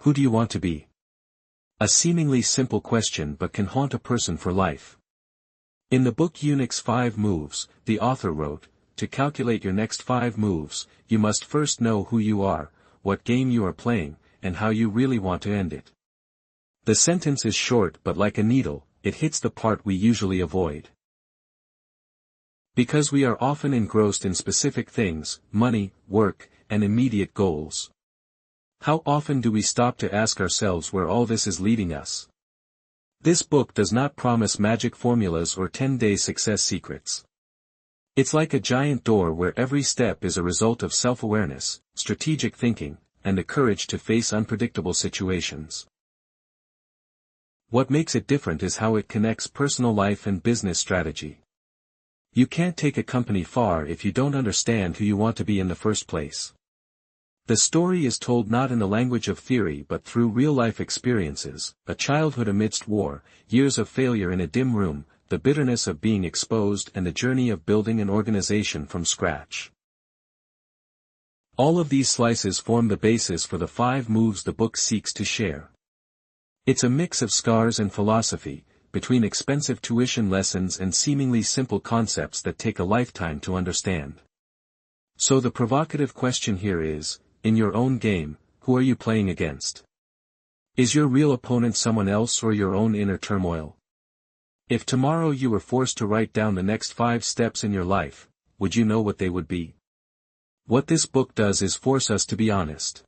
Who do you want to be? A seemingly simple question but can haunt a person for life. In the book Eunuch's 5 Moves, the author wrote, "To calculate your next 5 moves, you must first know who you are, what game you are playing, and how you really want to end it." The sentence is short but like a needle, it hits the part we usually avoid. Because we are often engrossed in specific things, money, work, and immediate goals. How often do we stop to ask ourselves where all this is leading us? This book does not promise magic formulas or 10-day success secrets. It's like a giant door where every step is a result of self-awareness, strategic thinking, and the courage to face unpredictable situations. What makes it different is how it connects personal life and business strategy. You can't take a company far if you don't understand who you want to be in the first place. The story is told not in the language of theory but through real-life experiences, a childhood amidst war, years of failure in a dim room, the bitterness of being exposed and the journey of building an organization from scratch. All of these slices form the basis for the 5 moves the book seeks to share. It's a mix of scars and philosophy, between expensive tuition lessons and seemingly simple concepts that take a lifetime to understand. So the provocative question here is, in your own game, who are you playing against? Is your real opponent someone else or your own inner turmoil? If tomorrow you were forced to write down the next 5 steps in your life, would you know what they would be? What this book does is force us to be honest.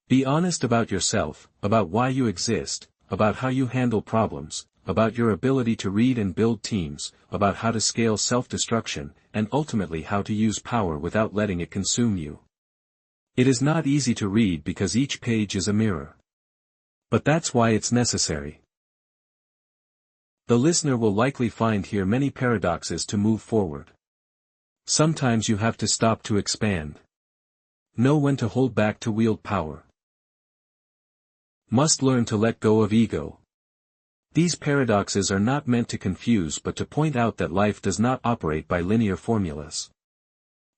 Be honest about yourself, about why you exist, about how you handle problems, about your ability to read and build teams, about how to scale self-destruction, and ultimately how to use power without letting it consume you. It is not easy to read because each page is a mirror. But that's why it's necessary. The listener will likely find here many paradoxes to move forward. Sometimes you have to stop to expand. Know when to hold back to wield power. Must learn to let go of ego. These paradoxes are not meant to confuse but to point out that life does not operate by linear formulas.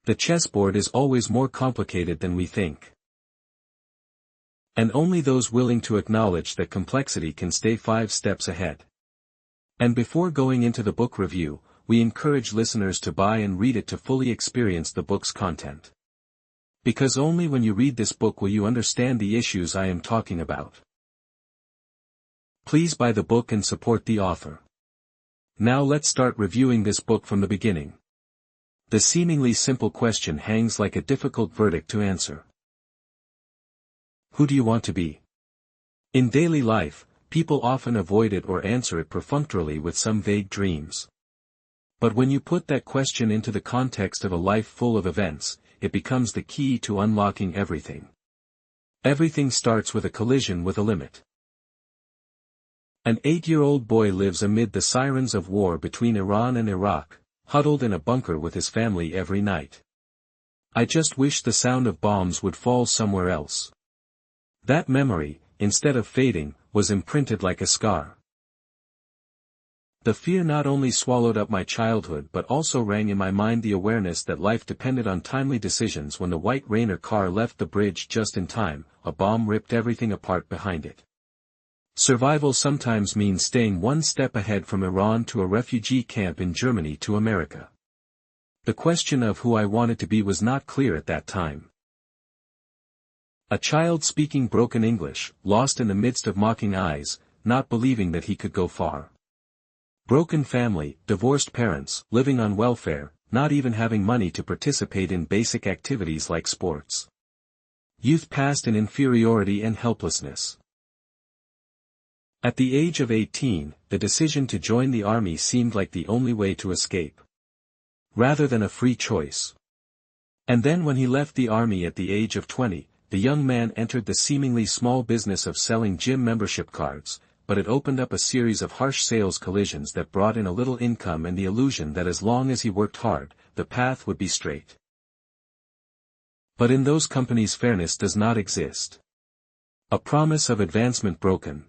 The chessboard is always more complicated than we think. And only those willing to acknowledge that complexity can stay 5 steps ahead. And before going into the book review, we encourage listeners to buy and read it to fully experience the book's content. Because only when you read this book will you understand the issues I am talking about. Please buy the book and support the author. Now let's start reviewing this book from the beginning. The seemingly simple question hangs like a difficult verdict to answer. Who do you want to be? In daily life, people often avoid it or answer it perfunctorily with some vague dreams. But when you put that question into the context of a life full of events, it becomes the key to unlocking everything. Everything starts with a collision with a limit. An 8-year-old boy lives amid the sirens of war between Iran and Iraq, huddled in a bunker with his family every night. I just wish the sound of bombs would fall somewhere else. That memory, instead of fading, was imprinted like a scar. The fear not only swallowed up my childhood but also rang in my mind the awareness that life depended on timely decisions. When the white Rainer car left the bridge just in time, a bomb ripped everything apart behind it. Survival sometimes means staying one step ahead from Iran to a refugee camp in Germany to America. The question of who I wanted to be was not clear at that time. A child speaking broken English, lost in the midst of mocking eyes, not believing that he could go far. Broken family, divorced parents, living on welfare, not even having money to participate in basic activities like sports. Youth passed in inferiority and helplessness. At the age of 18, the decision to join the army seemed like the only way to escape. Rather than a free choice. And then when he left the army at the age of 20, the young man entered the seemingly small business of selling gym membership cards, but it opened up a series of harsh sales collisions that brought in a little income and the illusion that as long as he worked hard, the path would be straight. But in those companies fairness does not exist. A promise of advancement broken.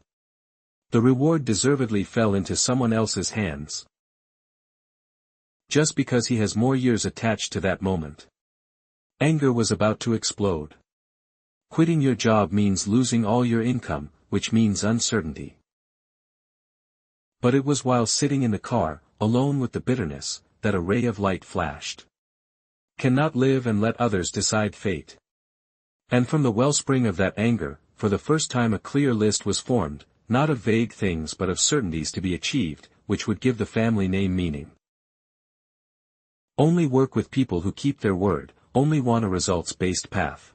The reward deservedly fell into someone else's hands. Just because he has more years attached to that moment. Anger was about to explode. Quitting your job means losing all your income, which means uncertainty. But it was while sitting in the car, alone with the bitterness, that a ray of light flashed. Cannot live and let others decide fate. And from the wellspring of that anger, for the first time a clear list was formed, not of vague things but of certainties to be achieved, which would give the family name meaning. Only work with people who keep their word, only want a results-based path.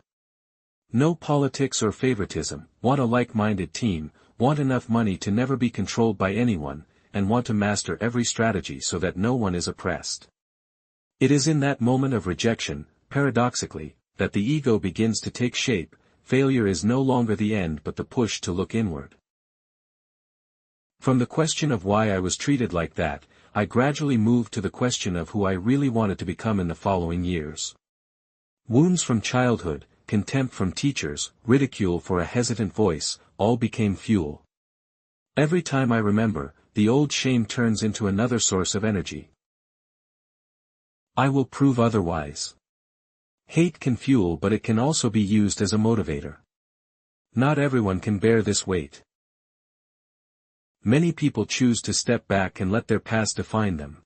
No politics or favoritism, want a like-minded team, want enough money to never be controlled by anyone, and want to master every strategy so that no one is oppressed. It is in that moment of rejection, paradoxically, that the ego begins to take shape. Failure is no longer the end but the push to look inward. From the question of why I was treated like that, I gradually moved to the question of who I really wanted to become in the following years. Wounds from childhood, contempt from teachers, ridicule for a hesitant voice, all became fuel. Every time I remember, the old shame turns into another source of energy. I will prove otherwise. Hate can fuel, but it can also be used as a motivator. Not everyone can bear this weight. Many people choose to step back and let their past define them.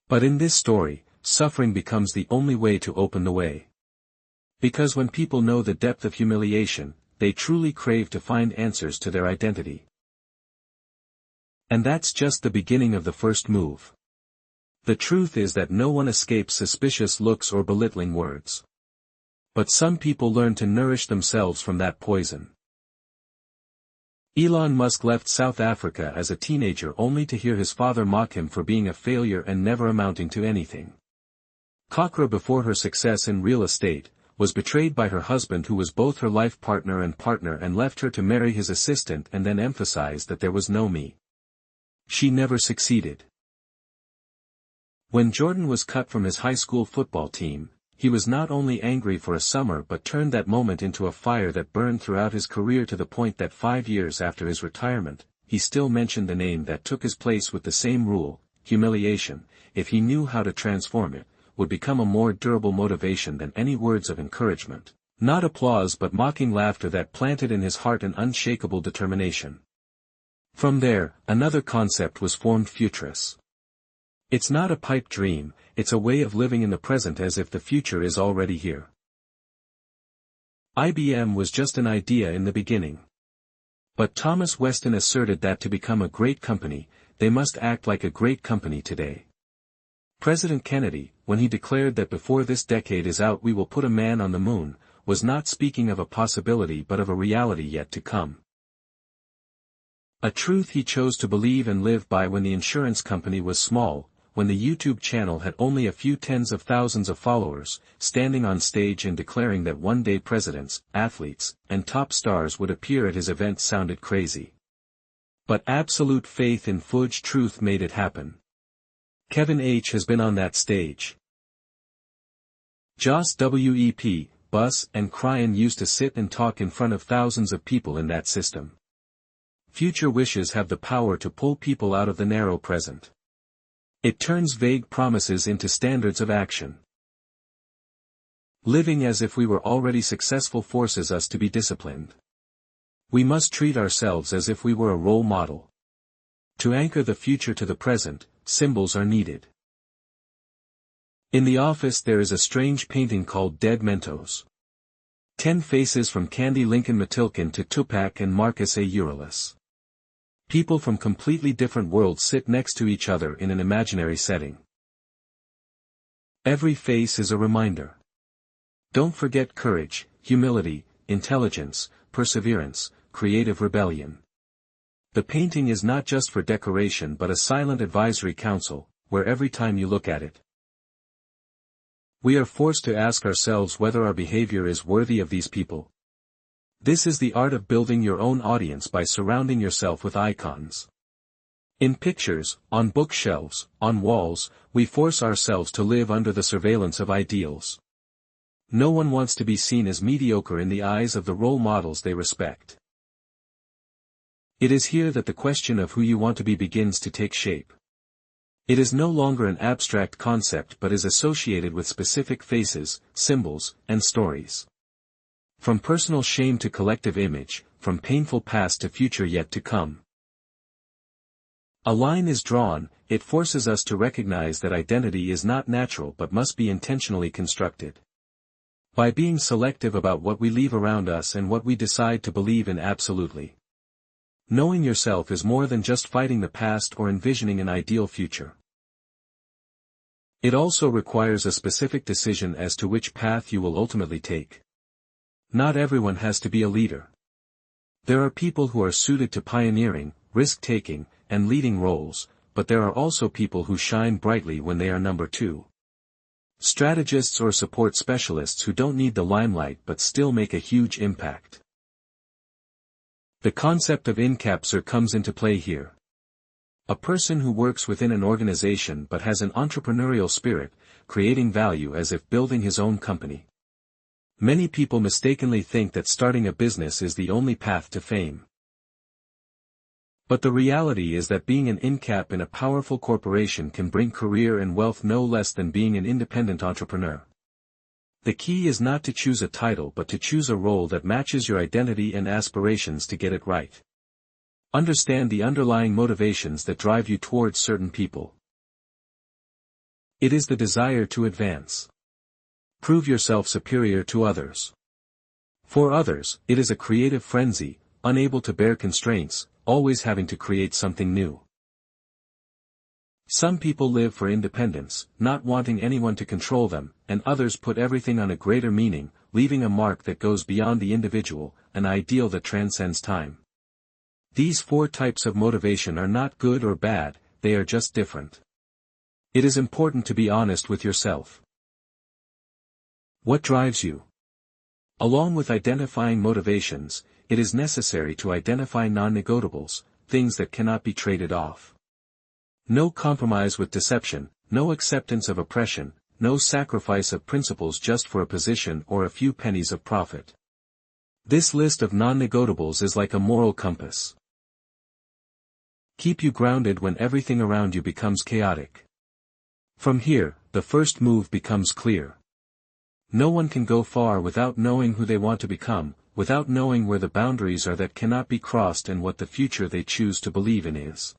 But in this story, suffering becomes the only way to open the way. Because when people know the depth of humiliation, they truly crave to find answers to their identity. And that's just the beginning of the first move. The truth is that no one escapes suspicious looks or belittling words. But some people learn to nourish themselves from that poison. Elon Musk left South Africa as a teenager only to hear his father mock him for being a failure and never amounting to anything. Kakra, before her success in real estate, was betrayed by her husband who was both her life partner and left her to marry his assistant and then emphasized that there was no me. She never succeeded. When Jordan was cut from his high school football team, he was not only angry for a summer but turned that moment into a fire that burned throughout his career to the point that 5 years after his retirement, he still mentioned the name that took his place with the same rule: humiliation, if he knew how to transform it, would become a more durable motivation than any words of encouragement, not applause but mocking laughter that planted in his heart an unshakable determination. From there, another concept was formed: futurist. It's not a pipe dream, it's a way of living in the present as if the future is already here. IBM was just an idea in the beginning. But Thomas Weston asserted that to become a great company, they must act like a great company today. President Kennedy, when he declared that before this decade is out we will put a man on the moon, was not speaking of a possibility but of a reality yet to come. A truth he chose to believe and live by when the insurance company was small, when the YouTube channel had only a few tens of thousands of followers, standing on stage and declaring that one day presidents, athletes, and top stars would appear at his event sounded crazy. But absolute faith in Fudge truth made it happen. Kevin H. has been on that stage. Joss Wep, Bus, and Cryan used to sit and talk in front of thousands of people in that system. Future wishes have the power to pull people out of the narrow present. It turns vague promises into standards of action. Living as if we were already successful forces us to be disciplined. We must treat ourselves as if we were a role model. To anchor the future to the present, symbols are needed. In the office there is a strange painting called Dead Mentos. 10 faces from Candy Lincoln Matilkin to Tupac and Marcus Aurelius. People from completely different worlds sit next to each other in an imaginary setting. Every face is a reminder. Don't forget courage, humility, intelligence, perseverance, creative rebellion. The painting is not just for decoration but a silent advisory council, where every time you look at it, we are forced to ask ourselves whether our behavior is worthy of these people. This is the art of building your own audience by surrounding yourself with icons. In pictures, on bookshelves, on walls, we force ourselves to live under the surveillance of ideals. No one wants to be seen as mediocre in the eyes of the role models they respect. It is here that the question of who you want to be begins to take shape. It is no longer an abstract concept but is associated with specific faces, symbols, and stories. From personal shame to collective image, from painful past to future yet to come. A line is drawn, it forces us to recognize that identity is not natural but must be intentionally constructed. By being selective about what we leave around us and what we decide to believe in absolutely. Knowing yourself is more than just fighting the past or envisioning an ideal future. It also requires a specific decision as to which path you will ultimately take. Not everyone has to be a leader. There are people who are suited to pioneering, risk-taking, and leading roles, but there are also people who shine brightly when they are number two. Strategists or support specialists who don't need the limelight but still make a huge impact. The concept of incapture comes into play here. A person who works within an organization but has an entrepreneurial spirit, creating value as if building his own company. Many people mistakenly think that starting a business is the only path to fame. But the reality is that being an incap in a powerful corporation can bring career and wealth no less than being an independent entrepreneur. The key is not to choose a title but to choose a role that matches your identity and aspirations to get it right. Understand the underlying motivations that drive you towards certain people. It is the desire to advance. Prove yourself superior to others. For others, it is a creative frenzy, unable to bear constraints, always having to create something new. Some people live for independence, not wanting anyone to control them, and others put everything on a greater meaning, leaving a mark that goes beyond the individual, an ideal that transcends time. These four types of motivation are not good or bad, they are just different. It is important to be honest with yourself. What drives you? Along with identifying motivations, it is necessary to identify non-negotiables, things that cannot be traded off. No compromise with deception, no acceptance of oppression, no sacrifice of principles just for a position or a few pennies of profit. This list of non-negotiables is like a moral compass. Keep you grounded when everything around you becomes chaotic. From here, the first move becomes clear. No one can go far without knowing who they want to become, without knowing where the boundaries are that cannot be crossed and what the future they choose to believe in is.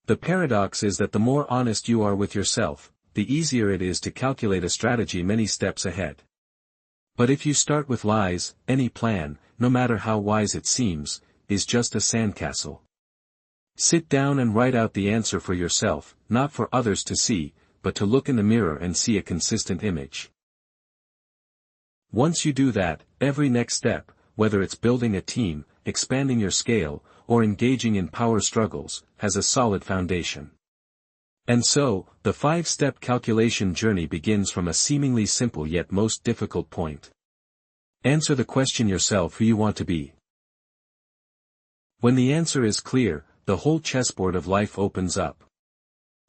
The paradox is that the more honest you are with yourself, the easier it is to calculate a strategy many steps ahead. But if you start with lies, any plan, no matter how wise it seems, is just a sandcastle. Sit down and write out the answer for yourself, not for others to see, but to look in the mirror and see a consistent image. Once you do that, every next step, whether it's building a team, expanding your scale, or engaging in power struggles, has a solid foundation. And so, the 5-step calculation journey begins from a seemingly simple yet most difficult point. Answer the question yourself who you want to be. When the answer is clear, the whole chessboard of life opens up.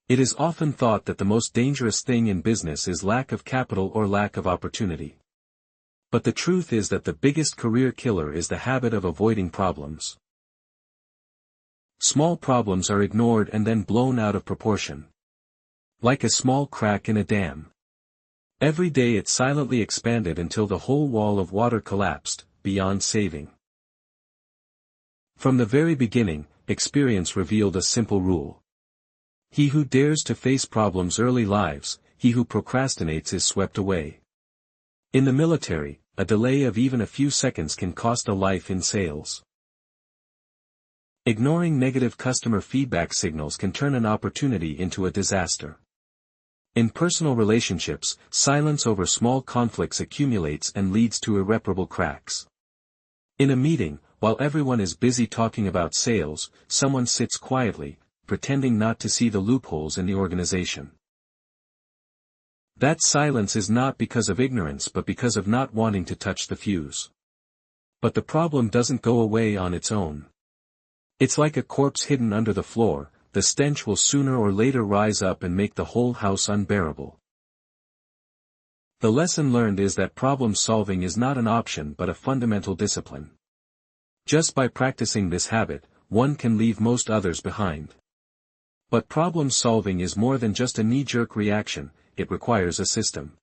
It is often thought that the most dangerous thing in business is lack of capital or lack of opportunity. But the truth is that the biggest career killer is the habit of avoiding problems. Small problems are ignored and then blown out of proportion. Like a small crack in a dam. Every day it silently expanded until the whole wall of water collapsed, beyond saving. From the very beginning, experience revealed a simple rule. He who dares to face problems early lives, he who procrastinates is swept away. In the military, a delay of even a few seconds can cost a life in sales. Ignoring negative customer feedback signals can turn an opportunity into a disaster. In personal relationships, silence over small conflicts accumulates and leads to irreparable cracks. In a meeting, while everyone is busy talking about sales, someone sits quietly, pretending not to see the loopholes in the organization. That silence is not because of ignorance but because of not wanting to touch the fuse. But the problem doesn't go away on its own. It's like a corpse hidden under the floor, the stench will sooner or later rise up and make the whole house unbearable. The lesson learned is that problem solving is not an option but a fundamental discipline. Just by practicing this habit, one can leave most others behind. But problem solving is more than just a knee-jerk reaction, it requires a system.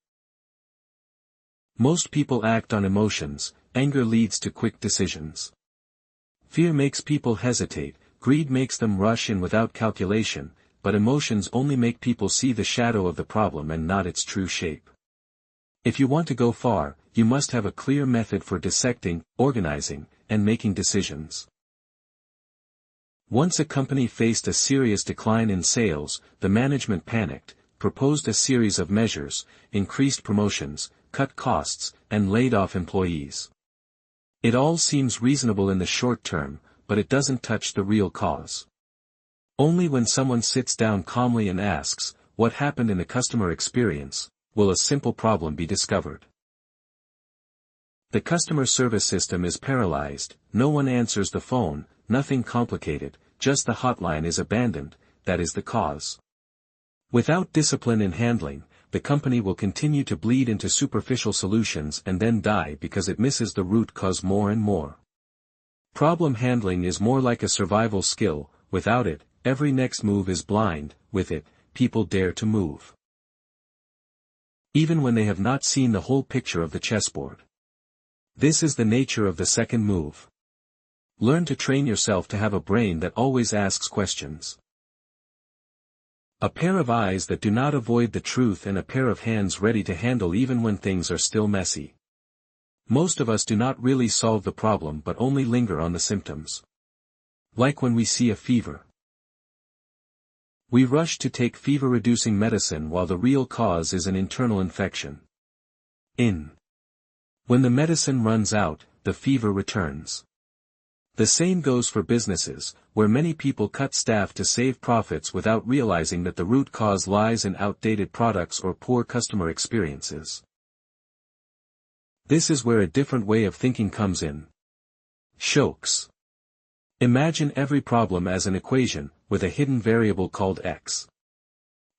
Most people act on emotions, anger leads to quick decisions. Fear makes people hesitate, greed makes them rush in without calculation, but emotions only make people see the shadow of the problem and not its true shape. If you want to go far, you must have a clear method for dissecting, organizing, and making decisions. Once a company faced a serious decline in sales, the management panicked, proposed a series of measures, increased promotions, cut costs, and laid off employees. It all seems reasonable in the short term, but it doesn't touch the real cause. Only when someone sits down calmly and asks, "What happened in the customer experience?" will a simple problem be discovered. The customer service system is paralyzed, no one answers the phone, nothing complicated, just the hotline is abandoned, that is the cause. Without discipline in handling, the company will continue to bleed into superficial solutions and then die because it misses the root cause more and more. Problem handling is more like a survival skill, without it, every next move is blind, with it, people dare to move. Even when they have not seen the whole picture of the chessboard. This is the nature of the second move. Learn to train yourself to have a brain that always asks questions. A pair of eyes that do not avoid the truth and a pair of hands ready to handle even when things are still messy. Most of us do not really solve the problem but only linger on the symptoms. Like when we see a fever. We rush to take fever-reducing medicine while the real cause is an internal infection. When the medicine runs out, the fever returns. The same goes for businesses, where many people cut staff to save profits without realizing that the root cause lies in outdated products or poor customer experiences. This is where a different way of thinking comes in. Shokes. Imagine every problem as an equation, with a hidden variable called x.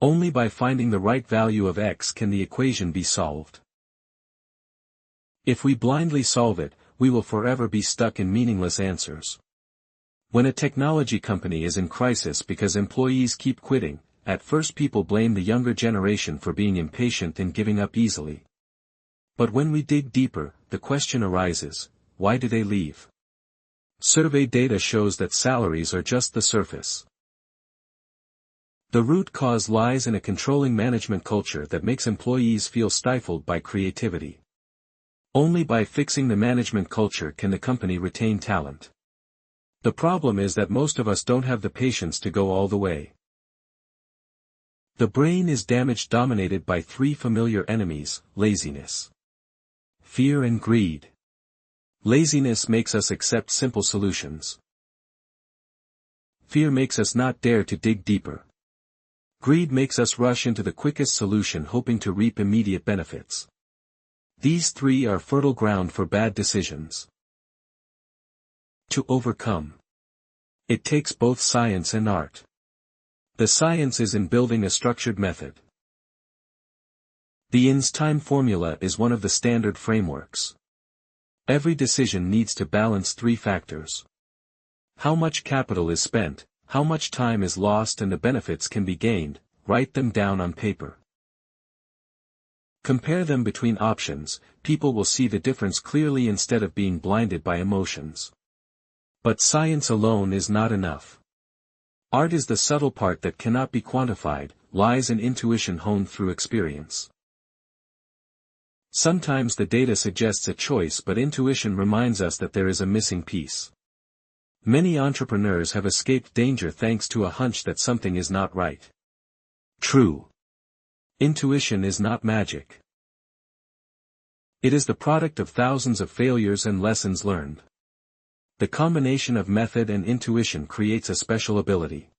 Only by finding the right value of x can the equation be solved. If we blindly solve it, we will forever be stuck in meaningless answers. When a technology company is in crisis because employees keep quitting, at first people blame the younger generation for being impatient and giving up easily. But when we dig deeper, the question arises, why do they leave? Survey data shows that salaries are just the surface. The root cause lies in a controlling management culture that makes employees feel stifled by creativity. Only by fixing the management culture can the company retain talent. The problem is that most of us don't have the patience to go all the way. The brain is dominated by three familiar enemies: laziness, fear and greed. Laziness makes us accept simple solutions. Fear makes us not dare to dig deeper. Greed makes us rush into the quickest solution hoping to reap immediate benefits. These three are fertile ground for bad decisions. To overcome. It takes both science and art. The science is in building a structured method. The INS-time formula is one of the standard frameworks. Every decision needs to balance three factors. How much capital is spent, how much time is lost and the benefits can be gained, write them down on paper. Compare them between options, people will see the difference clearly instead of being blinded by emotions. But science alone is not enough. Art is the subtle part that cannot be quantified, lies in intuition honed through experience. Sometimes the data suggests a choice but intuition reminds us that there is a missing piece. Many entrepreneurs have escaped danger thanks to a hunch that something is not right. True. Intuition is not magic. It is the product of thousands of failures and lessons learned. The combination of method and intuition creates a special ability.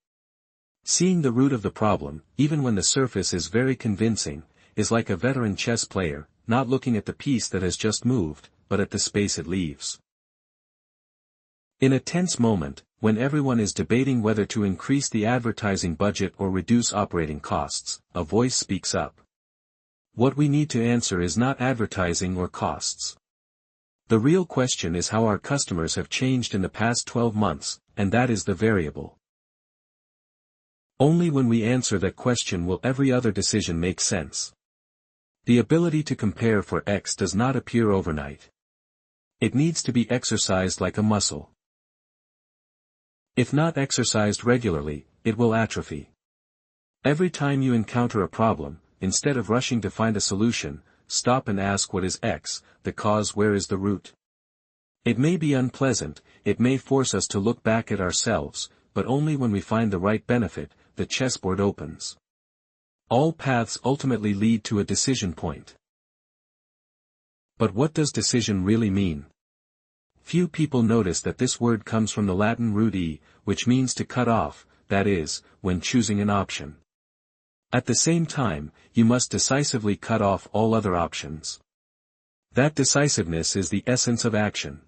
Seeing the root of the problem, even when the surface is very convincing, is like a veteran chess player, not looking at the piece that has just moved, but at the space it leaves. In a tense moment, when everyone is debating whether to increase the advertising budget or reduce operating costs, a voice speaks up. What we need to answer is not advertising or costs. The real question is how our customers have changed in the past 12 months, and that is the variable. Only when we answer that question will every other decision make sense. The ability to compare for X does not appear overnight. It needs to be exercised like a muscle. If not exercised regularly, it will atrophy. Every time you encounter a problem, instead of rushing to find a solution, stop and ask what is X, the cause, where is the root. It may be unpleasant, it may force us to look back at ourselves, but only when we find the right benefit, the chessboard opens. All paths ultimately lead to a decision point. But what does decision really mean? Few people notice that this word comes from the Latin root e, which means to cut off, that is, when choosing an option. At the same time, you must decisively cut off all other options. That decisiveness is the essence of action.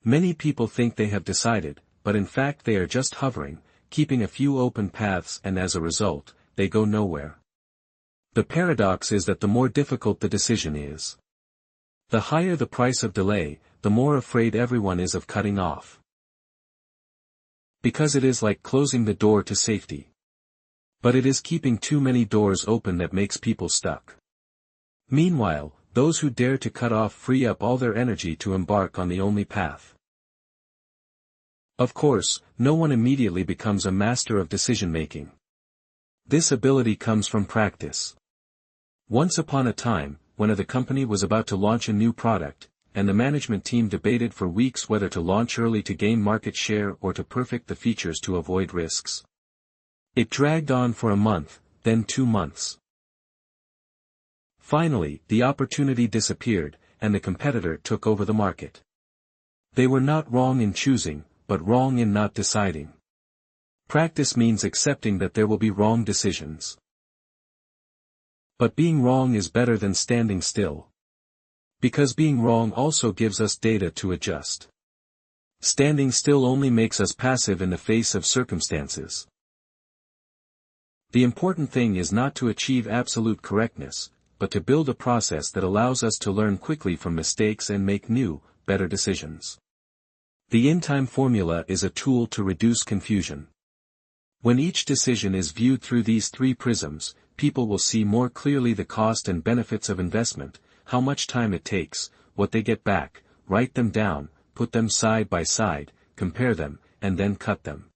Many people think they have decided, but in fact they are just hovering, keeping a few open paths, and as a result, they go nowhere. The paradox is that the more difficult the decision is, the higher the price of delay, the more afraid everyone is of cutting off. Because it is like closing the door to safety. But it is keeping too many doors open that makes people stuck. Meanwhile, those who dare to cut off free up all their energy to embark on the only path. Of course, no one immediately becomes a master of decision-making. This ability comes from practice. Once upon a time, when the company was about to launch a new product, and the management team debated for weeks whether to launch early to gain market share or to perfect the features to avoid risks. It dragged on for a month, then 2 months. Finally, the opportunity disappeared, and the competitor took over the market. They were not wrong in choosing, but wrong in not deciding. Practice means accepting that there will be wrong decisions. But being wrong is better than standing still. Because being wrong also gives us data to adjust. Standing still only makes us passive in the face of circumstances. The important thing is not to achieve absolute correctness, but to build a process that allows us to learn quickly from mistakes and make new, better decisions. The in-time formula is a tool to reduce confusion. When each decision is viewed through these 3 prisms, people will see more clearly the cost and benefits of investment, how much time it takes, what they get back, write them down, put them side by side, compare them, and then cut them.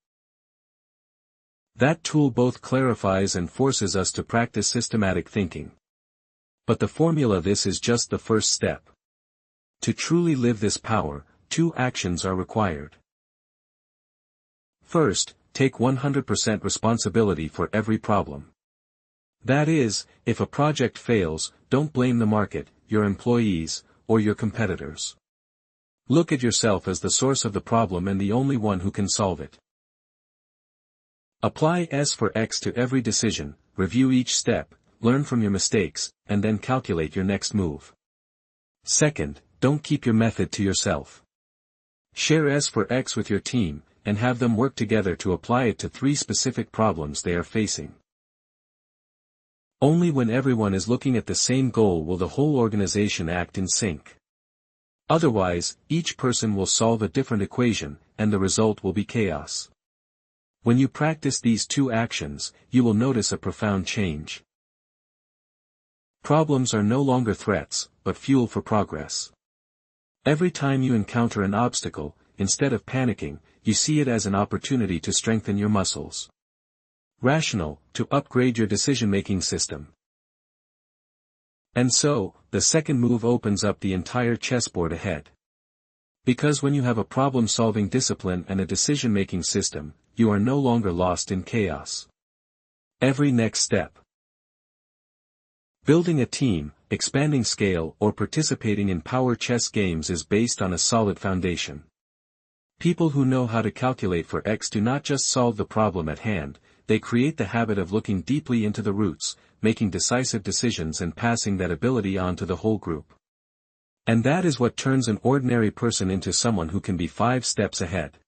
That tool both clarifies and forces us to practice systematic thinking. But the formula, this is just the first step. To truly live this power, 2 actions are required. First, take 100% responsibility for every problem. That is, if a project fails, don't blame the market, your employees, or your competitors. Look at yourself as the source of the problem and the only one who can solve it. Apply S for X to every decision, review each step, learn from your mistakes, and then calculate your next move. Second, don't keep your method to yourself. Share S for X with your team, and have them work together to apply it to 3 specific problems they are facing. Only when everyone is looking at the same goal will the whole organization act in sync. Otherwise, each person will solve a different equation, and the result will be chaos. When you practice these 2 actions, you will notice a profound change. Problems are no longer threats, but fuel for progress. Every time you encounter an obstacle, instead of panicking, you see it as an opportunity to strengthen your muscles. Rational, to upgrade your decision-making system. And so, the second move opens up the entire chessboard ahead. Because when you have a problem-solving discipline and a decision-making system, you are no longer lost in chaos. Every next step. Building a team, expanding scale, or participating in power chess games is based on a solid foundation. People who know how to calculate for X do not just solve the problem at hand, they create the habit of looking deeply into the roots, making decisive decisions and passing that ability on to the whole group. And that is what turns an ordinary person into someone who can be 5 steps ahead.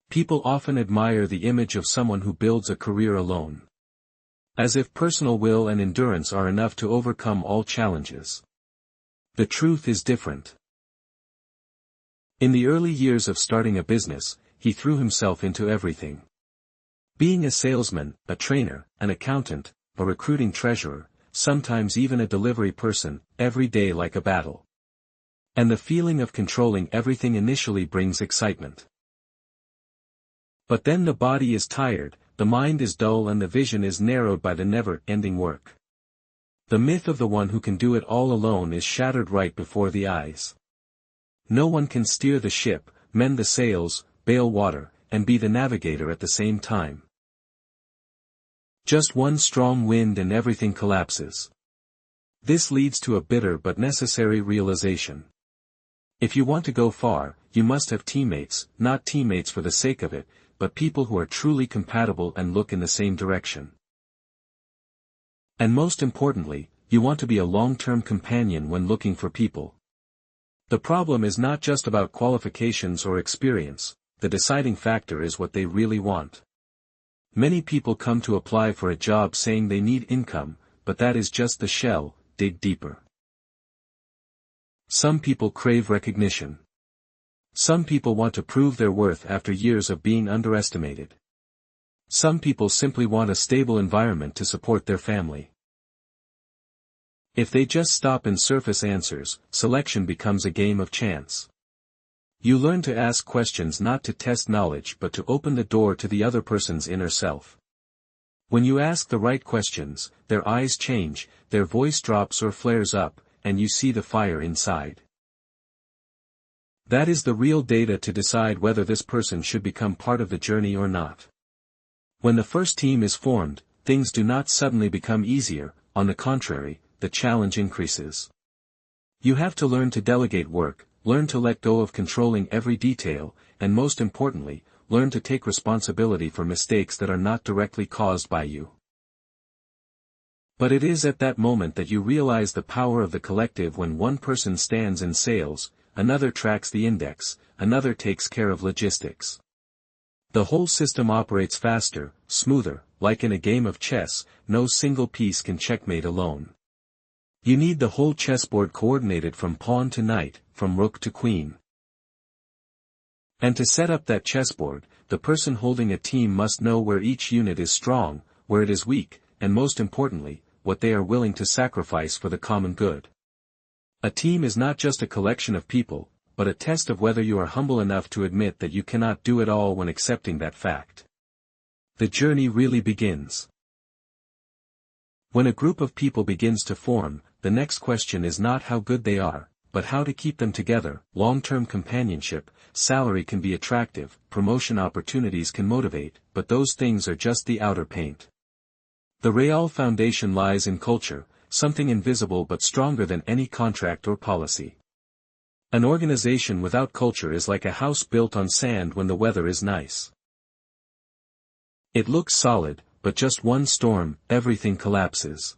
People often admire the image of someone who builds a career alone. As if personal will and endurance are enough to overcome all challenges. The truth is different. In the early years of starting a business, he threw himself into everything. Being a salesman, a trainer, an accountant, a recruiting treasurer, sometimes even a delivery person, every day like a battle. And the feeling of controlling everything initially brings excitement. But then the body is tired, the mind is dull and the vision is narrowed by the never-ending work. The myth of the one who can do it all alone is shattered right before the eyes. No one can steer the ship, mend the sails, bail water, and be the navigator at the same time. Just one strong wind and everything collapses. This leads to a bitter but necessary realization. If you want to go far, you must have teammates, not teammates for the sake of it, but people who are truly compatible and look in the same direction. And most importantly, you want to be a long-term companion when looking for people. The problem is not just about qualifications or experience, the deciding factor is what they really want. Many people come to apply for a job saying they need income, but that is just the shell, dig deeper. Some people crave recognition. Some people want to prove their worth after years of being underestimated. Some people simply want a stable environment to support their family. If they just stop and surface answers, selection becomes a game of chance. You learn to ask questions not to test knowledge but to open the door to the other person's inner self. When you ask the right questions, their eyes change, their voice drops or flares up, and you see the fire inside. That is the real data to decide whether this person should become part of the journey or not. When the first team is formed, things do not suddenly become easier, on the contrary, the challenge increases. You have to learn to delegate work, learn to let go of controlling every detail, and most importantly, learn to take responsibility for mistakes that are not directly caused by you. But it is at that moment that you realize the power of the collective when one person stands in sales, another tracks the index, another takes care of logistics. The whole system operates faster, smoother, like in a game of chess, no single piece can checkmate alone. You need the whole chessboard coordinated from pawn to knight, from rook to queen. And to set up that chessboard, the person holding a team must know where each unit is strong, where it is weak, and most importantly, what they are willing to sacrifice for the common good. A team is not just a collection of people, but a test of whether you are humble enough to admit that you cannot do it all when accepting that fact. The journey really begins. When a group of people begins to form, the next question is not how good they are, but how to keep them together. Long-term companionship, salary can be attractive, promotion opportunities can motivate, but those things are just the outer paint. The real foundation lies in culture, something invisible but stronger than any contract or policy. An organization without culture is like a house built on sand when the weather is nice. It looks solid, but just one storm, everything collapses.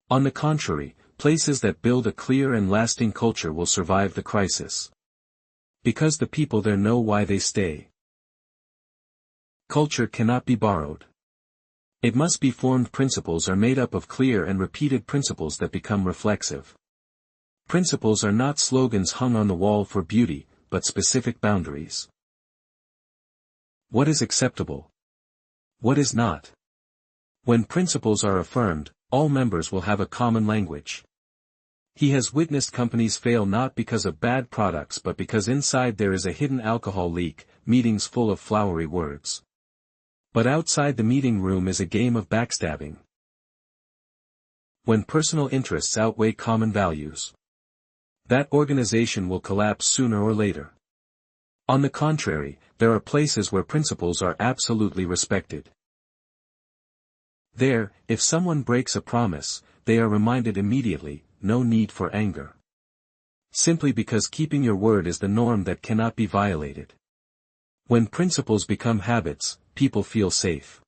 On the contrary, places that build a clear and lasting culture will survive the crisis. Because the people there know why they stay. Culture cannot be borrowed. It must be formed. Principles are made up of clear and repeated principles that become reflexive. Principles are not slogans hung on the wall for beauty, but specific boundaries. What is acceptable? What is not? When principles are affirmed, all members will have a common language. He has witnessed companies fail not because of bad products but because inside there is a hidden alcohol leak, meetings full of flowery words. But outside the meeting room is a game of backstabbing. When personal interests outweigh common values, that organization will collapse sooner or later. On the contrary, there are places where principles are absolutely respected. There, if someone breaks a promise, they are reminded immediately, no need for anger. Simply because keeping your word is the norm that cannot be violated. When principles become habits, people feel safe.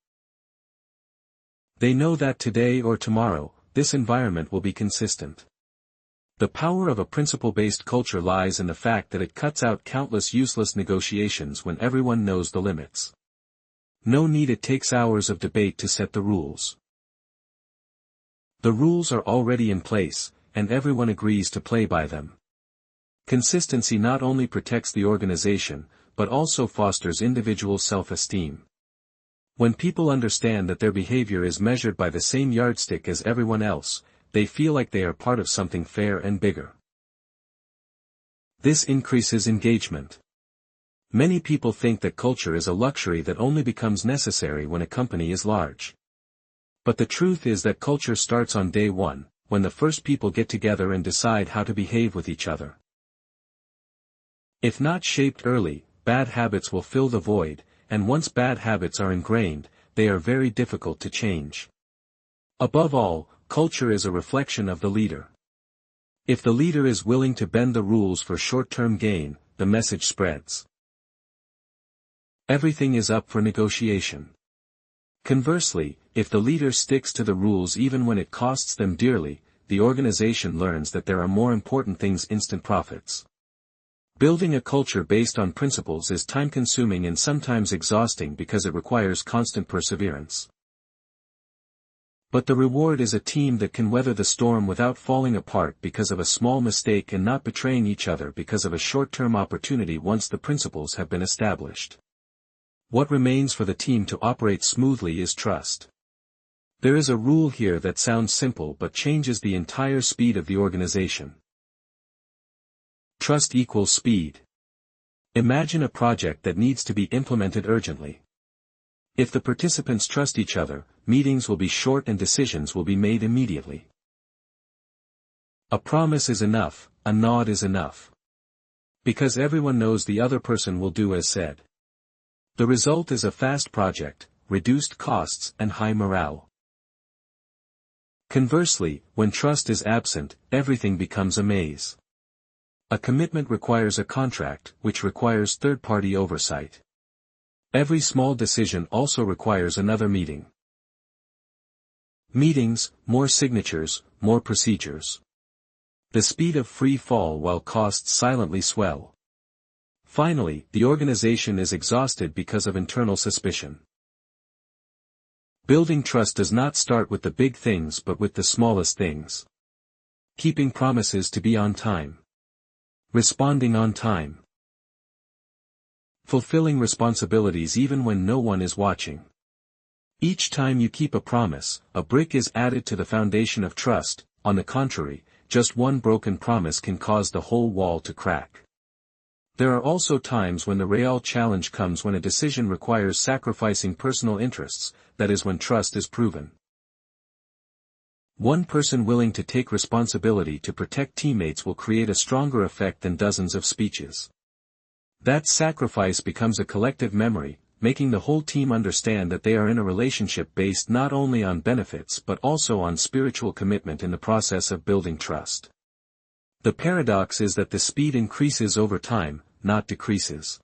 They know that today or tomorrow, this environment will be consistent. The power of a principle-based culture lies in the fact that it cuts out countless useless negotiations when everyone knows the limits. No need. It takes hours of debate to set the rules. The rules are already in place, and everyone agrees to play by them. Consistency not only protects the organization, but also fosters individual self-esteem. When people understand that their behavior is measured by the same yardstick as everyone else, they feel like they are part of something fair and bigger. This increases engagement. Many people think that culture is a luxury that only becomes necessary when a company is large. But the truth is that culture starts on day one, when the first people get together and decide how to behave with each other. If not shaped early, bad habits will fill the void, and once bad habits are ingrained, they are very difficult to change. Above all, culture is a reflection of the leader. If the leader is willing to bend the rules for short-term gain, the message spreads. Everything is up for negotiation. Conversely, if the leader sticks to the rules even when it costs them dearly, the organization learns that there are more important things: instant profits. Building a culture based on principles is time-consuming and sometimes exhausting because it requires constant perseverance. But the reward is a team that can weather the storm without falling apart because of a small mistake and not betraying each other because of a short-term opportunity once the principles have been established. What remains for the team to operate smoothly is trust. There is a rule here that sounds simple but changes the entire speed of the organization. Trust equals speed. Imagine a project that needs to be implemented urgently. If the participants trust each other, meetings will be short and decisions will be made immediately. A promise is enough, a nod is enough. Because everyone knows the other person will do as said. The result is a fast project, reduced costs and high morale. Conversely, when trust is absent, everything becomes a maze. A commitment requires a contract, which requires third-party oversight. Every small decision also requires another meeting. Meetings, more signatures, more procedures. The speed of free fall while costs silently swell. Finally, the organization is exhausted because of internal suspicion. Building trust does not start with the big things but with the smallest things. Keeping promises to be on time. Responding on time. Fulfilling responsibilities even when no one is watching. Each time you keep a promise, a brick is added to the foundation of trust. On the contrary, just one broken promise can cause the whole wall to crack. There are also times when the real challenge comes when a decision requires sacrificing personal interests, that is when trust is proven. One person willing to take responsibility to protect teammates will create a stronger effect than dozens of speeches. That sacrifice becomes a collective memory, making the whole team understand that they are in a relationship based not only on benefits but also on spiritual commitment in the process of building trust. The paradox is that the speed increases over time, not decreases.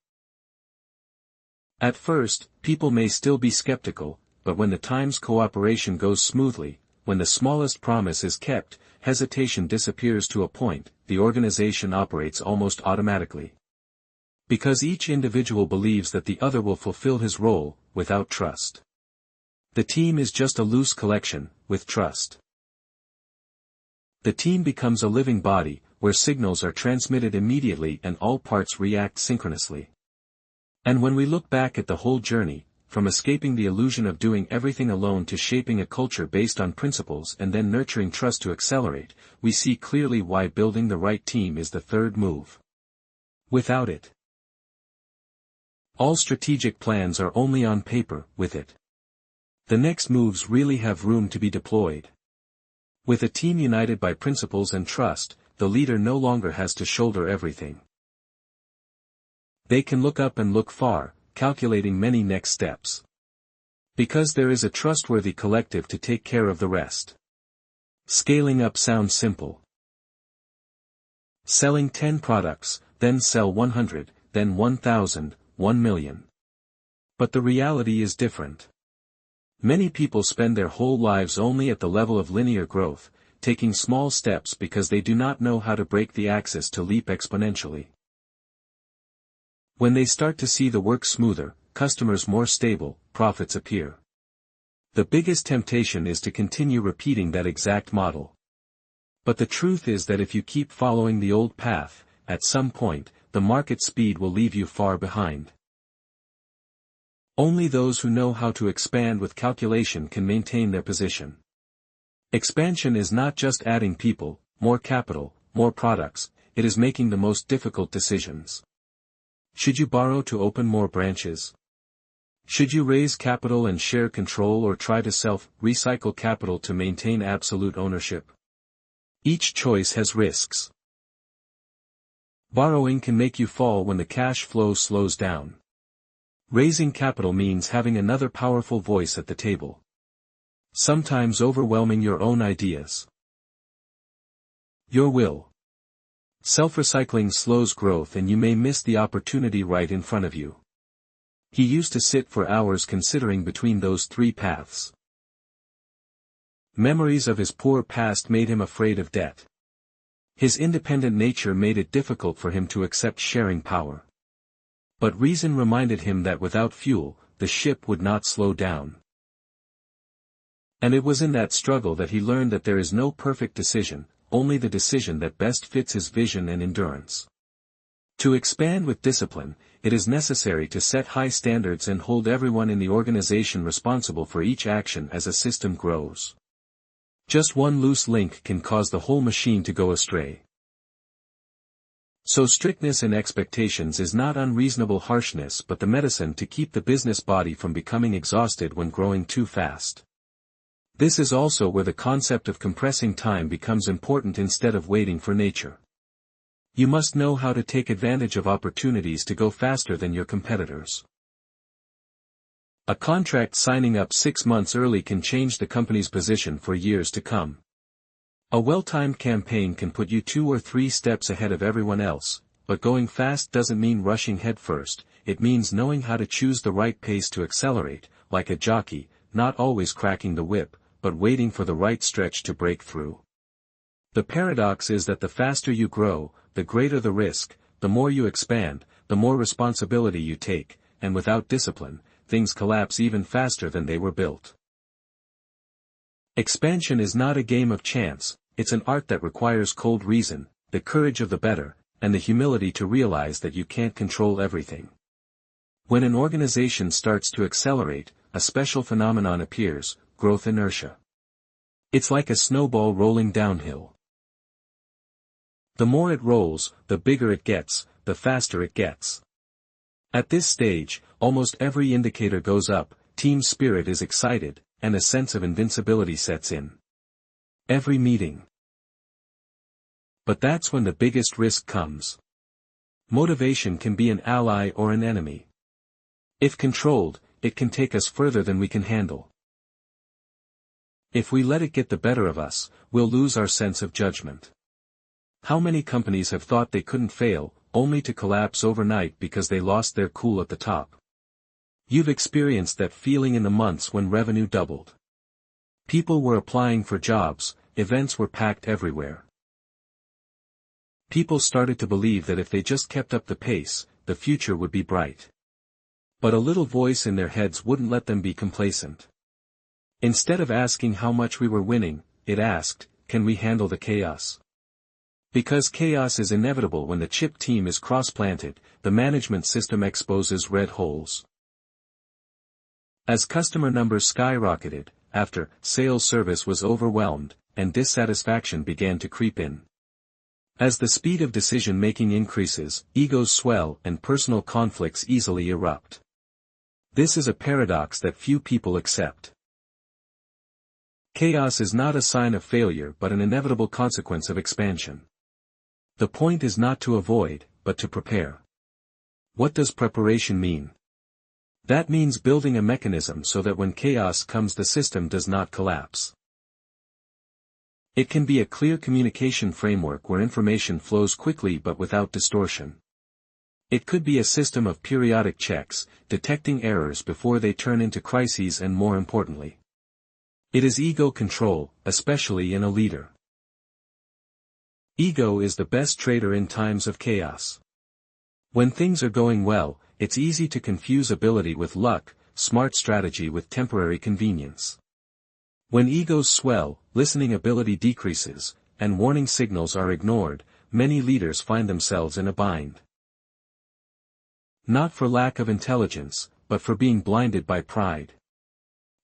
At first, people may still be skeptical, but when the time's cooperation goes smoothly, when the smallest promise is kept, hesitation disappears to a point, the organization operates almost automatically. Because each individual believes that the other will fulfill his role, without trust. The team is just a loose collection, with trust. The team becomes a living body, where signals are transmitted immediately and all parts react synchronously. And when we look back at the whole journey, from escaping the illusion of doing everything alone to shaping a culture based on principles and then nurturing trust to accelerate, we see clearly why building the right team is the third move. Without it, all strategic plans are only on paper. With it, the next moves really have room to be deployed. With a team united by principles and trust, the leader no longer has to shoulder everything. They can look up and look far, calculating many next steps. Because there is a trustworthy collective to take care of the rest. Scaling up sounds simple. Selling 10 products, then sell 100, then 1,000, 1 million. But the reality is different. Many people spend their whole lives only at the level of linear growth, taking small steps because they do not know how to break the axis to leap exponentially. When they start to see the work smoother, customers more stable, profits appear. The biggest temptation is to continue repeating that exact model. But the truth is that if you keep following the old path, at some point, the market speed will leave you far behind. Only those who know how to expand with calculation can maintain their position. Expansion is not just adding people, more capital, more products, it is making the most difficult decisions. Should you borrow to open more branches? Should you raise capital and share control, or try to recycle capital to maintain absolute ownership? Each choice has risks. Borrowing can make you fall when the cash flow slows down. Raising capital means having another powerful voice at the table. Sometimes overwhelming your own ideas. Your will. Self-recycling slows growth, and you may miss the opportunity right in front of you. He used to sit for hours considering between those three paths. Memories of his poor past made him afraid of debt. His independent nature made it difficult for him to accept sharing power. But reason reminded him that without fuel, the ship would not slow down. And it was in that struggle that he learned that there is no perfect decision, only the decision that best fits his vision and endurance. To expand with discipline, it is necessary to set high standards and hold everyone in the organization responsible for each action as a system grows. Just one loose link can cause the whole machine to go astray. So strictness in expectations is not unreasonable harshness, but the medicine to keep the business body from becoming exhausted when growing too fast. This is also where the concept of compressing time becomes important instead of waiting for nature. You must know how to take advantage of opportunities to go faster than your competitors. A contract signing up 6 months early can change the company's position for years to come. A well-timed campaign can put you 2 or 3 steps ahead of everyone else, but going fast doesn't mean rushing headfirst, it means knowing how to choose the right pace to accelerate, like a jockey, not always cracking the whip, but waiting for the right stretch to break through. The paradox is that the faster you grow, the greater the risk, the more you expand, the more responsibility you take, and without discipline, things collapse even faster than they were built. Expansion is not a game of chance, it's an art that requires cold reason, the courage of the better, and the humility to realize that you can't control everything. When an organization starts to accelerate, a special phenomenon appears: growth inertia. It's like a snowball rolling downhill. The more it rolls, the bigger it gets, the faster it gets. At this stage, almost every indicator goes up, team spirit is excited, and a sense of invincibility sets in. Every meeting. But that's when the biggest risk comes. Motivation can be an ally or an enemy. If controlled, it can take us further than we can handle. If we let it get the better of us, we'll lose our sense of judgment. How many companies have thought they couldn't fail, only to collapse overnight because they lost their cool at the top? You've experienced that feeling in the months when revenue doubled. People were applying for jobs, events were packed everywhere. People started to believe that if they just kept up the pace, the future would be bright. But a little voice in their heads wouldn't let them be complacent. Instead of asking how much we were winning, it asked, can we handle the chaos? Because chaos is inevitable when the chip team is cross-planted, the management system exposes red holes. As customer numbers skyrocketed, after sales service was overwhelmed, and dissatisfaction began to creep in. As the speed of decision-making increases, egos swell and personal conflicts easily erupt. This is a paradox that few people accept. Chaos is not a sign of failure but an inevitable consequence of expansion. The point is not to avoid, but to prepare. What does preparation mean? That means building a mechanism so that when chaos comes the system does not collapse. It can be a clear communication framework where information flows quickly but without distortion. It could be a system of periodic checks, detecting errors before they turn into crises, and more importantly, it is ego control, especially in a leader. Ego is the best trader in times of chaos. When things are going well, it's easy to confuse ability with luck, smart strategy with temporary convenience. When egos swell, listening ability decreases, and warning signals are ignored, many leaders find themselves in a bind. Not for lack of intelligence, but for being blinded by pride.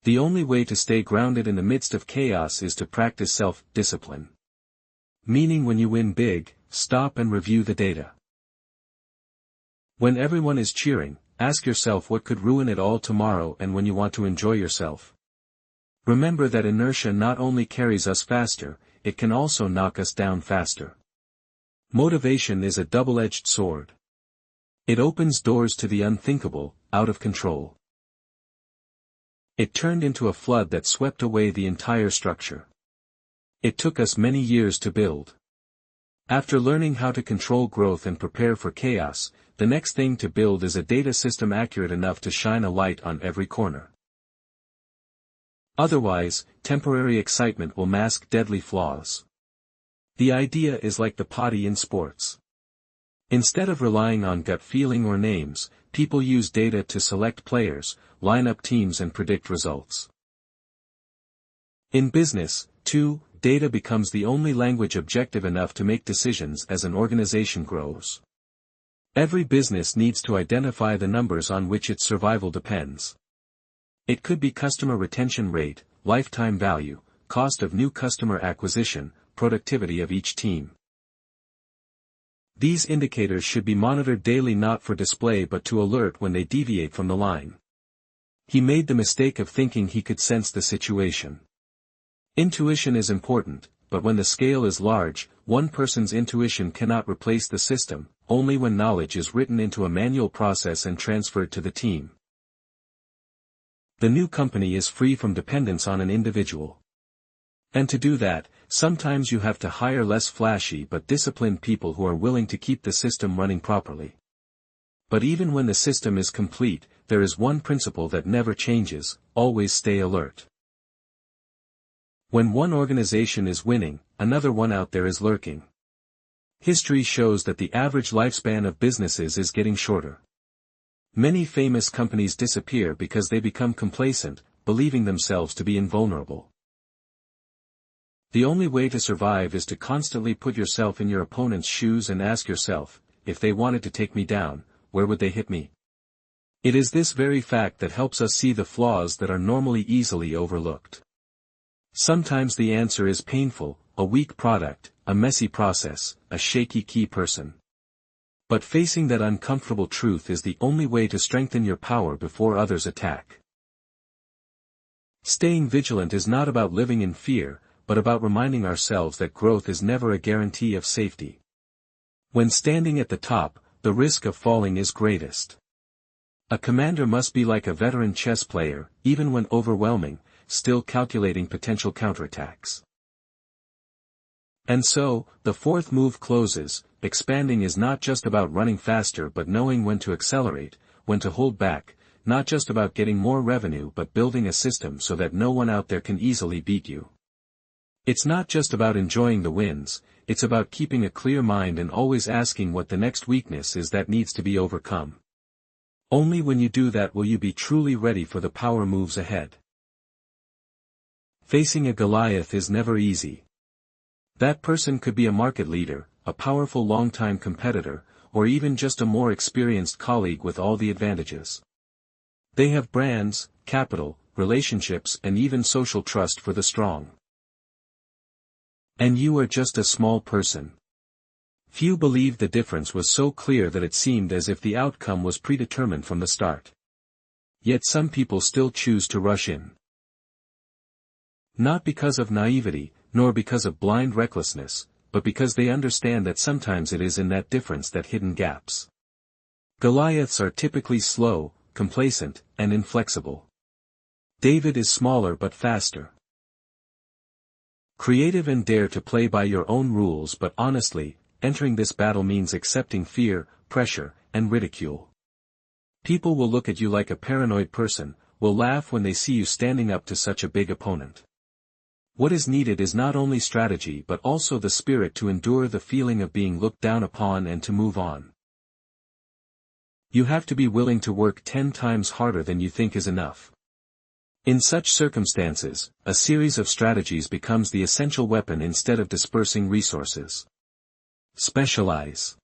The only way to stay grounded in the midst of chaos is to practice self-discipline. Meaning when you win big, stop and review the data. When everyone is cheering, ask yourself what could ruin it all tomorrow, and when you want to enjoy yourself. Remember that inertia not only carries us faster, it can also knock us down faster. Motivation is a double-edged sword. It opens doors to the unthinkable, out of control. It turned into a flood that swept away the entire structure. It took us many years to build. After learning how to control growth and prepare for chaos, the next thing to build is a data system accurate enough to shine a light on every corner. Otherwise, temporary excitement will mask deadly flaws. The idea is like the potty in sports. Instead of relying on gut feeling or names, people use data to select players, line up teams and predict results. In business, too, data becomes the only language objective enough to make decisions as an organization grows. Every business needs to identify the numbers on which its survival depends. It could be customer retention rate, lifetime value, cost of new customer acquisition, productivity of each team. These indicators should be monitored daily, not for display but to alert when they deviate from the line. He made the mistake of thinking he could sense the situation. Intuition is important, but when the scale is large, one person's intuition cannot replace the system, only when knowledge is written into a manual process and transferred to the team. The new company is free from dependence on an individual. And to do that, sometimes you have to hire less flashy but disciplined people who are willing to keep the system running properly. But even when the system is complete, there is one principle that never changes: always stay alert. When one organization is winning, another one out there is lurking. History shows that the average lifespan of businesses is getting shorter. Many famous companies disappear because they become complacent, believing themselves to be invulnerable. The only way to survive is to constantly put yourself in your opponent's shoes and ask yourself, if they wanted to take me down, where would they hit me? It is this very fact that helps us see the flaws that are normally easily overlooked. Sometimes the answer is painful: a weak product, a messy process, a shaky key person. But facing that uncomfortable truth is the only way to strengthen your power before others attack. Staying vigilant is not about living in fear, but about reminding ourselves that growth is never a guarantee of safety. When standing at the top, the risk of falling is greatest. A commander must be like a veteran chess player, even when overwhelming, still calculating potential counterattacks. And so, the fourth move closes. Expanding is not just about running faster but knowing when to accelerate, when to hold back, not just about getting more revenue but building a system so that no one out there can easily beat you. It's not just about enjoying the wins, it's about keeping a clear mind and always asking what the next weakness is that needs to be overcome. Only when you do that will you be truly ready for the power moves ahead. Facing a Goliath is never easy. That person could be a market leader, a powerful longtime competitor, or even just a more experienced colleague with all the advantages. They have brands, capital, relationships and even social trust for the strong. And you are just a small person. Few believed the difference was so clear that it seemed as if the outcome was predetermined from the start. Yet some people still choose to rush in. Not because of naivety, nor because of blind recklessness, but because they understand that sometimes it is in that difference that hidden gaps. Goliaths are typically slow, complacent, and inflexible. David is smaller but faster. Creative and dare to play by your own rules, but honestly, entering this battle means accepting fear, pressure, and ridicule. People will look at you like a paranoid person, will laugh when they see you standing up to such a big opponent. What is needed is not only strategy but also the spirit to endure the feeling of being looked down upon and to move on. You have to be willing to work 10 times harder than you think is enough. In such circumstances, a series of strategies becomes the essential weapon instead of dispersing resources. Specialize.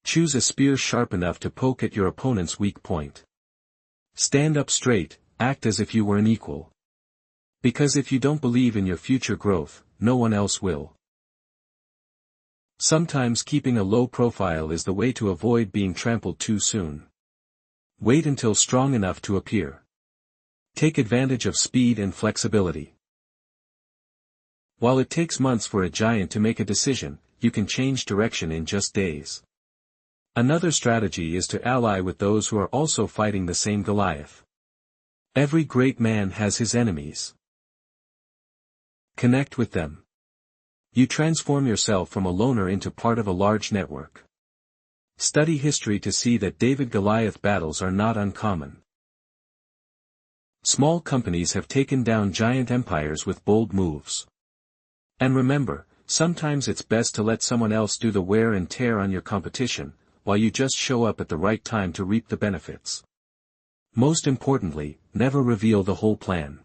Choose a spear sharp enough to poke at your opponent's weak point. Stand up straight, act as if you were an equal. Because if you don't believe in your future growth, no one else will. Sometimes keeping a low profile is the way to avoid being trampled too soon. Wait until strong enough to appear. Take advantage of speed and flexibility. While it takes months for a giant to make a decision, you can change direction in just days. Another strategy is to ally with those who are also fighting the same Goliath. Every great man has his enemies. Connect with them. You transform yourself from a loner into part of a large network. Study history to see that David-Goliath battles are not uncommon. Small companies have taken down giant empires with bold moves. And remember, sometimes it's best to let someone else do the wear and tear on your competition, while you just show up at the right time to reap the benefits. Most importantly, never reveal the whole plan.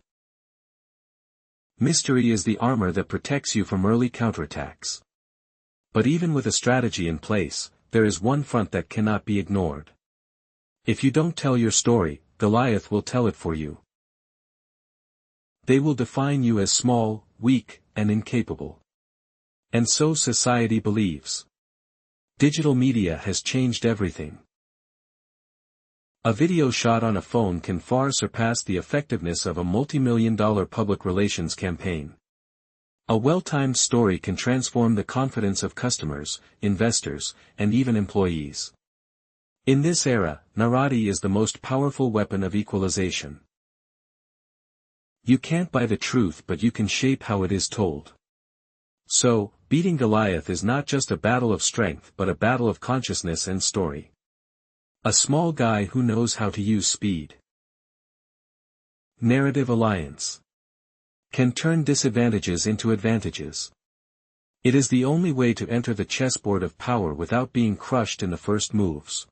Mystery is the armor that protects you from early counterattacks. But even with a strategy in place, there is one front that cannot be ignored. If you don't tell your story, Goliath will tell it for you. They will define you as small, weak, and incapable. And so society believes. Digital media has changed everything. A video shot on a phone can far surpass the effectiveness of a multi-million-dollar public relations campaign. A well-timed story can transform the confidence of customers, investors, and even employees. In this era, narrati is the most powerful weapon of equalization. You can't buy the truth, but you can shape how it is told. So, beating Goliath is not just a battle of strength but a battle of consciousness and story. A small guy who knows how to use speed. Narrative alliance. Can turn disadvantages into advantages. It is the only way to enter the chessboard of power without being crushed in the first moves.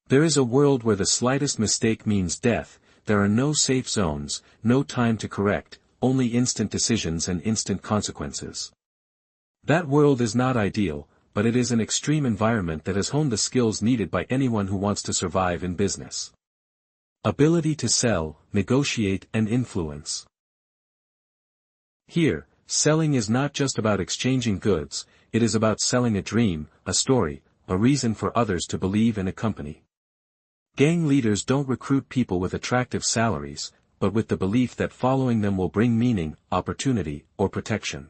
There is a world where the slightest mistake means death. There are no safe zones, no time to correct, only instant decisions and instant consequences. That world is not ideal, but it is an extreme environment that has honed the skills needed by anyone who wants to survive in business. Ability to sell, negotiate, and influence. Here, selling is not just about exchanging goods, it is about selling a dream, a story, a reason for others to believe in a company. Gang leaders don't recruit people with attractive salaries, but with the belief that following them will bring meaning, opportunity, or protection.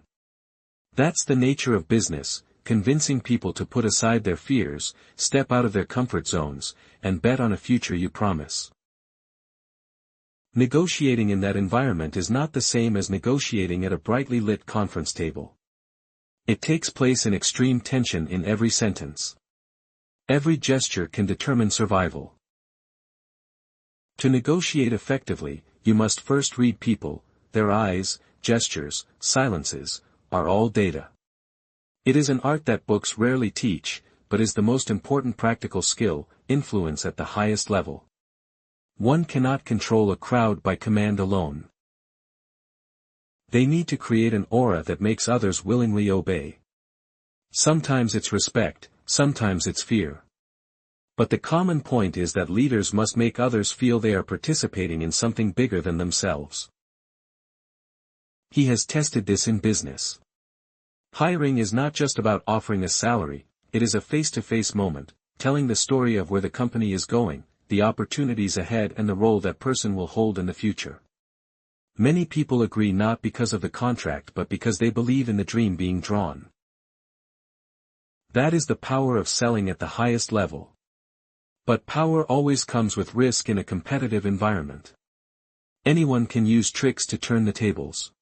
That's the nature of business, convincing people to put aside their fears, step out of their comfort zones, and bet on a future you promise. Negotiating in that environment is not the same as negotiating at a brightly lit conference table. It takes place in extreme tension in every sentence. Every gesture can determine survival. To negotiate effectively, you must first read people. Their eyes, gestures, silences, are all data. It is an art that books rarely teach, but is the most important practical skill, influence at the highest level. One cannot control a crowd by command alone. They need to create an aura that makes others willingly obey. Sometimes it's respect, sometimes it's fear. But the common point is that leaders must make others feel they are participating in something bigger than themselves. He has tested this in business. Hiring is not just about offering a salary, it is a face-to-face moment, telling the story of where the company is going, the opportunities ahead and the role that person will hold in the future. Many people agree not because of the contract but because they believe in the dream being drawn. That is the power of selling at the highest level. But power always comes with risk in a competitive environment. Anyone can use tricks to turn the tables.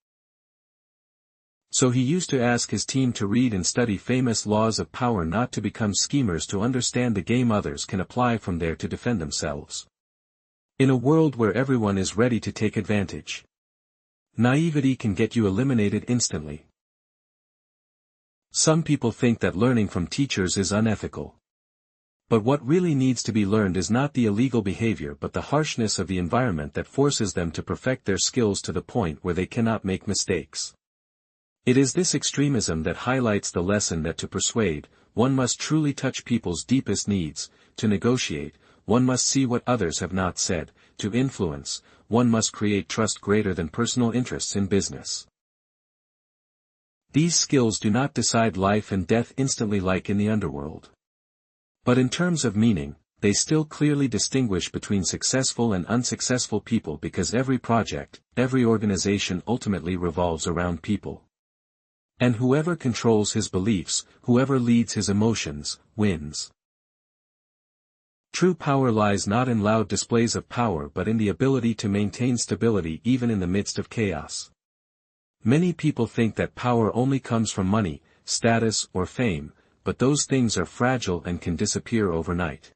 So he used to ask his team to read and study famous laws of power, not to become schemers, to understand the game others can apply from there to defend themselves. In a world where everyone is ready to take advantage, naivety can get you eliminated instantly. Some people think that learning from teachers is unethical. But what really needs to be learned is not the illegal behavior but the harshness of the environment that forces them to perfect their skills to the point where they cannot make mistakes. It is this extremism that highlights the lesson that to persuade, one must truly touch people's deepest needs; to negotiate, one must see what others have not said; to influence, one must create trust greater than personal interests in business. These skills do not decide life and death instantly like in the underworld. But in terms of meaning, they still clearly distinguish between successful and unsuccessful people, because every project, every organization ultimately revolves around people. And whoever controls his beliefs, whoever leads his emotions, wins. True power lies not in loud displays of power but in the ability to maintain stability even in the midst of chaos. Many people think that power only comes from money, status, or fame, but those things are fragile and can disappear overnight.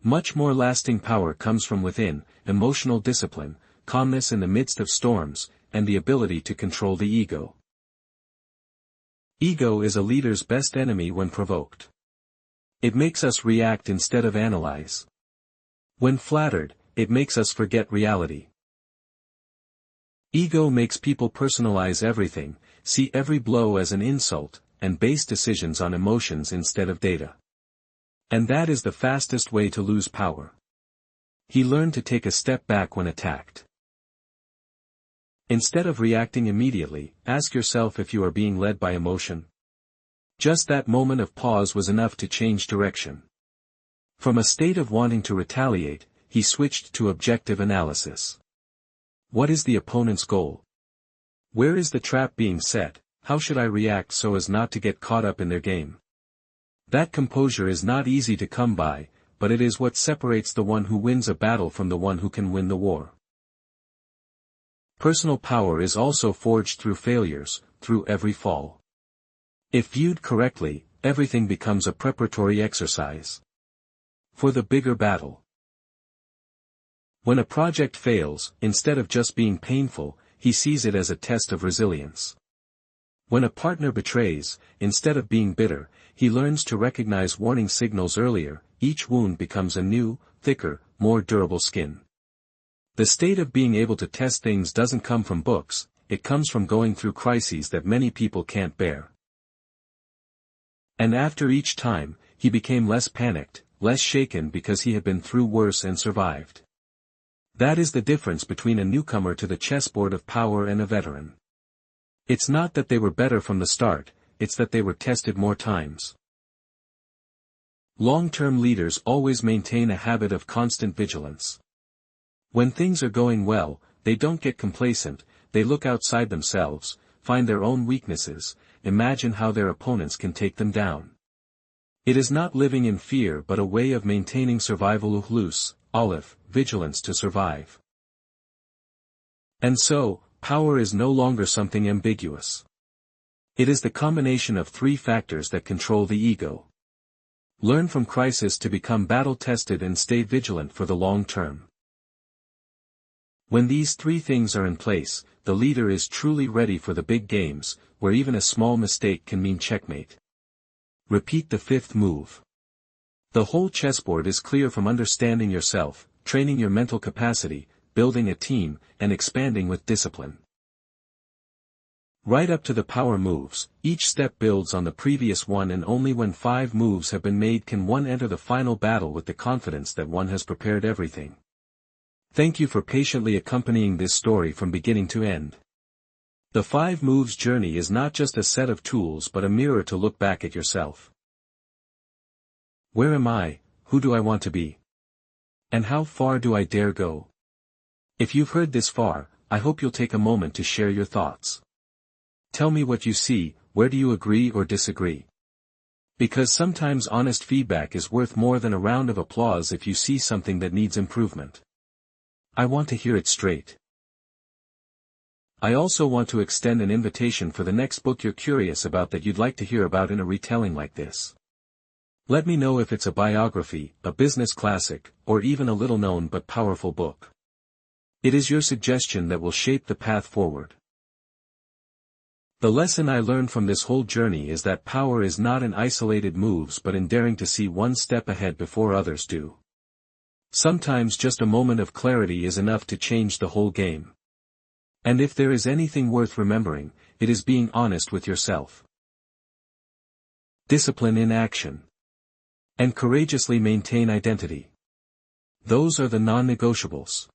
Much more lasting power comes from within: emotional discipline, calmness in the midst of storms, and the ability to control the ego. Ego is a leader's best enemy when provoked. It makes us react instead of analyze. When flattered, it makes us forget reality. Ego makes people personalize everything, see every blow as an insult, and base decisions on emotions instead of data. And that is the fastest way to lose power. He learned to take a step back when attacked. Instead of reacting immediately, ask yourself if you are being led by emotion. Just that moment of pause was enough to change direction. From a state of wanting to retaliate, he switched to objective analysis. What is the opponent's goal? Where is the trap being set? How should I react so as not to get caught up in their game? That composure is not easy to come by, but it is what separates the one who wins a battle from the one who can win the war. Personal power is also forged through failures, through every fall. If viewed correctly, everything becomes a preparatory exercise for the bigger battle. When a project fails, instead of just being painful, he sees it as a test of resilience. When a partner betrays, instead of being bitter, he learns to recognize warning signals earlier. Each wound becomes a new, thicker, more durable skin. The state of being able to test things doesn't come from books, it comes from going through crises that many people can't bear. And after each time, he became less panicked, less shaken because he had been through worse and survived. That is the difference between a newcomer to the chessboard of power and a veteran. It's not that they were better from the start, it's that they were tested more times. Long-term leaders always maintain a habit of constant vigilance. When things are going well, they don't get complacent, they look outside themselves, find their own weaknesses, imagine how their opponents can take them down. It is not living in fear but a way of maintaining survival. Vigilance to survive. And so, power is no longer something ambiguous. It is the combination of three factors that control the ego. Learn from crisis to become battle-tested and stay vigilant for the long term. When these three things are in place, the leader is truly ready for the big games, where even a small mistake can mean checkmate. Repeat the fifth move. The whole chessboard is clear from understanding yourself, training your mental capacity, building a team, and expanding with discipline. Right up to the power moves, each step builds on the previous one, and only when 5 moves have been made can one enter the final battle with the confidence that one has prepared everything. Thank you for patiently accompanying this story from beginning to end. The 5 moves journey is not just a set of tools but a mirror to look back at yourself. Where am I? Who do I want to be? And how far do I dare go? If you've heard this far, I hope you'll take a moment to share your thoughts. Tell me what you see, where do you agree or disagree? Because sometimes honest feedback is worth more than a round of applause if you see something that needs improvement. I want to hear it straight. I also want to extend an invitation for the next book you're curious about that you'd like to hear about in a retelling like this. Let me know if it's a biography, a business classic, or even a little-known but powerful book. It is your suggestion that will shape the path forward. The lesson I learned from this whole journey is that power is not in isolated moves but in daring to see one step ahead before others do. Sometimes just a moment of clarity is enough to change the whole game. And if there is anything worth remembering, it is being honest with yourself. discipline in action, and courageously maintain identity. Those are the non-negotiables.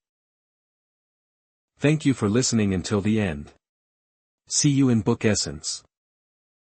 Thank you for listening until the end. See you in Book Essence.